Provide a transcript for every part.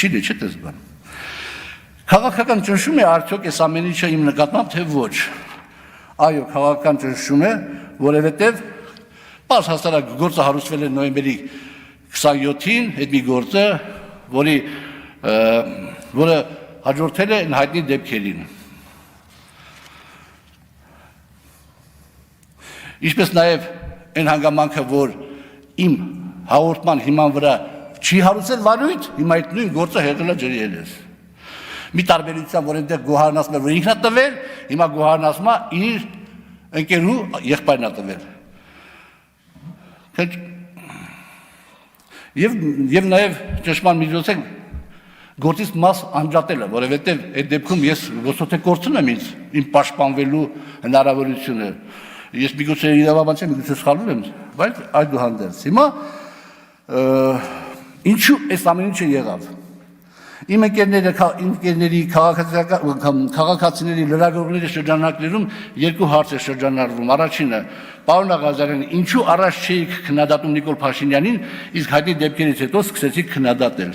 չի դե չէ դες բան։ Քաղաքական ճնշում է արդյոք այս ամեն ինչը իմ նկատմամբ թե ոչ։ Այո, քաղաքական ճնշում է, որովհետև պարզ հաստատ գործը հարուցվել է նոյեմբերի 27-ին, այդ մի գործը, որը հաջորդել է հայտնի դեպքերին։ Ինչպես նաև այն հանգամանքը, որ իմ հաղորդման հիման վրա չի հարուցել վարույթ, հիմա այդ նույն գործը հեղել է ջրի ելես։ Մի տարբերությամբ, որ այնտեղ Գոհարն ասում է, որ ինքն է տվել, հիմա Գոհարն ասում է իր ընկերու եղբայրն է տվել։ Եվ նաև ճշմարտ միջոցը գործից մաս անջատելը, որովհետև այդ դեպքում ես ոսոթե կորցնում եմ ինձ իմ պաշտպանվելու հնարավորությունը։ Ես միգուցե իրավաբան չեմ, միգուցե սխալվում եմ, բայց այդուհանդերձ։ Հիմա ինչու այս ամեն ինչը եղավ։ Իմ ընկերների քաղաքացիների լրագրողների շրջանակներում երկու հարց է շրջանառվում։ Առաջինը, պարոն Աղազարյան, ինչու առաջ չէիք քննադատում Նիկոլ Փաշինյանին, իսկ հայտնի դեպքերից հետո սկսեցիք քննադատել։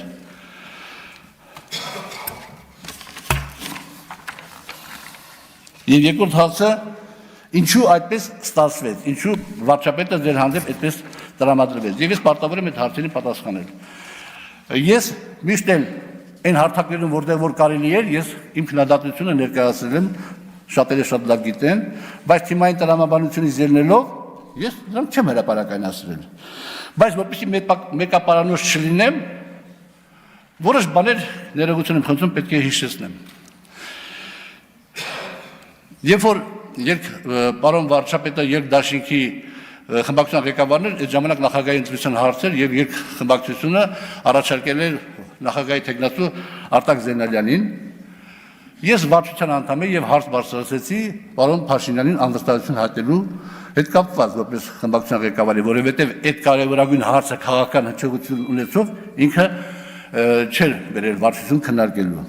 Եվ երկրորդ հարցը, ինչու այդպես ստացվեց, ինչու վարչապետը ձեր հանդեպ այդպես տրամադրվեց։ Եվ ես պարտավոր եմ այդ հարցերին պատասխանել։ Ես միշտ էլ այն հարթակներում, որտեղ որ կարելի էր, ես իմ քննադատությունը ներկայացրել եմ, շատերը շատ լավ գիտեն, բայց թիմային տրամաբանությունից ելնելով, ես դրանք չեմ հրապարակայնացրել։ Բայց որպեսզի մեկապարանոց չլինեմ, որոշ բաներ ներողություն եմ խնդրում, պետք է հիշեցնեմ։ Երբ որ պարոն վարչապետը երկդաշինքի խմբակցության ղեկավարն էր, այդ ժամանակ նախագահի ընտրության հարցեր եւ երկխմբակցությունը առաջարկել էր նախագահի թեկնածու Արտակ Զենալյանին։ Ես վարչության անդամ եմ եւ հարց բարձրացրեցի պարոն Փաշինյանին անվստահություն հայտնելու հետ կապված որպես խմբակցության ղեկավարի, որովհետեւ այդ կարևորագույն հարցը քաղաքական հնչողություն ունեցող ինքը չէր բերել վարչություն քննարկելու։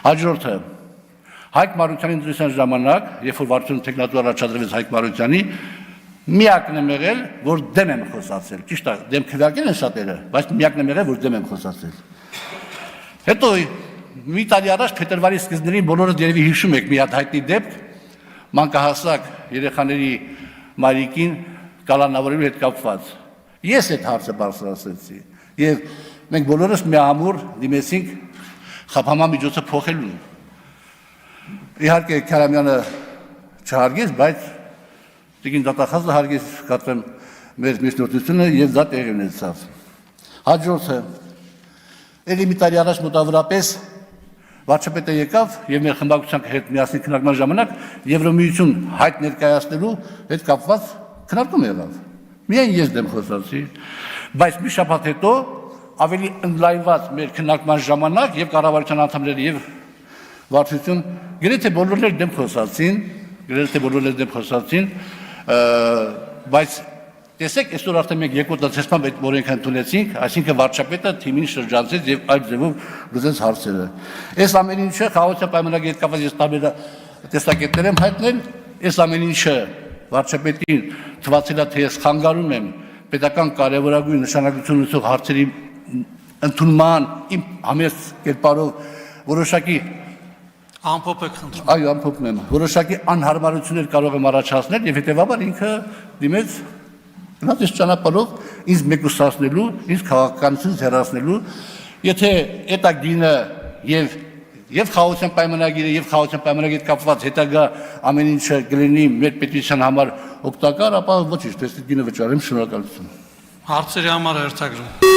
Հաջորդը Հայկ Մարությանի ընտրության ժամանակ, երբ որ վարչությունը թեկնածու առաջադրվեց Հայկ Մարությանի, միակն եմ եղել, որ դեմ եմ խոսացել։ Ճիշտ է, դեմ քվեարկել են շատերը, բայց միակն եմ եղել, որ դեմ եմ խոսացել։ Հետո մի տարի առաջ փետրվարի սկզբներին բոլորը երևի հիշում եք մի հատ հայտնի դեպք մանկահասակ երեխաների մայրիկին կալանավորելու հետ կապված։ Ես այդ հարցը բարձրացրեցի եւ մենք բոլորս միամուռ դիմեցինք խափամմիջոցը փոխելու։ Իհարկե Քարամյանը չհարգեց, բայց Տիկին դատախազը հարգեց կատարեմ մեր միջնորդությունը եւ դա տեղի ունեցավ։ Հաջորդը ելի մի տարի առաջ մոտավորապես վարչապետը եկավ եւ մեր խմբակցության հետ միասին քննարկման ժամանակ Եվրոմիություն հայտ ներկայացնելու հետ կապված քննարկում եղավ։ Միայն ես դեմ խոսացի, բայց մի շաբաթ հետո ավելի ընդլայնված մեր քննարկման ժամանակ եւ կառավարության անդամները եւ վարչություն գրեթե բոլորներ դեմ խոսացին, բայց տեսեք, այսօր արդեն մենք երկրորդ դասեցման այդ օրենք ընդունեցինք, այսինքն վարչապետը թիմին շրջանցեց եւ այդ ձևով լուծեց հարցերը։ Այս ամեն ինչը խաղաղության պայմանագրի հետ կապված ես տարբեր տեսակետներ եմ հայտնել, այս ամեն ինչը վարչապետին թվացել է, թե ես խանգարում եմ պետական կարևորագույն նշանակություն ունեցող հարցերի ընդունման իմ համեստ կերպարով որոշակի Ամփոփ եք խնդրում։ Այո, ամփոփում եմ։ Որոշակի անհարմարություններ կարող եմ առաջացնել եւ հետեւաբար ինքը դիմեց գնաց ճանապարհով ինձ մեկուսացնելու, ինձ քաղաքականությունից հեռացնելու, եթե այդ գինը եւ խաղաղության պայմանագիրը եւ խաղաղության պայմանագրի հետ կապված հետագա ամեն ինչը կլինի մեր պետության համար օգտակար, ապա ոչինչ, դες գինը վճարեմ, շնորհակալություն։ Հարցերի համար հերթագրում։